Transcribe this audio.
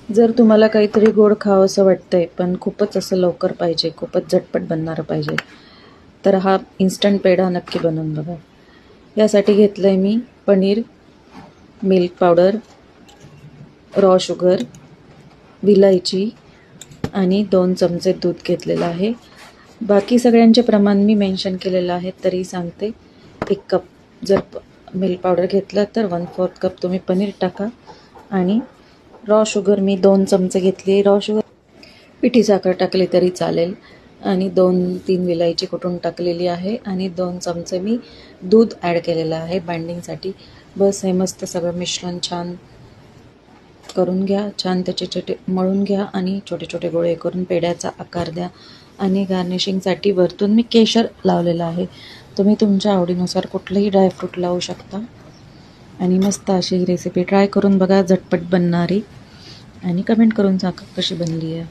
जर तुम्हाला काहीतरी गोड खावंसं वाटतंय पण खूपच असं लवकर पाहिजे, खूपच झटपट बनणारं पाहिजे, तर हा इन्स्टंट पेढा नक्की बनवून बघा. यासाठी घेतलं आहे मी paneer, milk powder, raw sugar, विलायची आणि 2 चमचे दूध घेतलेलं आहे. बाकी सगळ्यांचे प्रमाण मी मेन्शन केलेलं आहे तरी सांगते. 1 कप जर मिल्क पावडर घेतलं तर 1/4 कप तुम्ही पनीर टाका आणि रॉ शुगर मी 2 चमचे घेतली. रॉ शुगर पिठी साखर टाकली तरी चालेल आणि 2-3 विलायची कुटून टाकलेली आहे आणि 2 चमचे मी दूध ॲड केलेलं आहे बाइंडिंगसाठी. बस हे मस्त सगळं मिश्रण छान करून घ्या. छान त्याचे छोटे मळून घ्या आणि छोटे छोटे गोळे करून पेढ्याचा आकार द्या आणि गार्निशिंगसाठी वरतून मी केशर लावलेलं आहे. तुम्ही तुमच्या आवडीनुसार कुठलंही ड्रायफ्रूट लावू शकता. आणि मस्त अशी ही रेसिपी ट्राय करून बघा, झटपट बनणारी, आणि कमेंट करून सांगा कशी बनली आहे.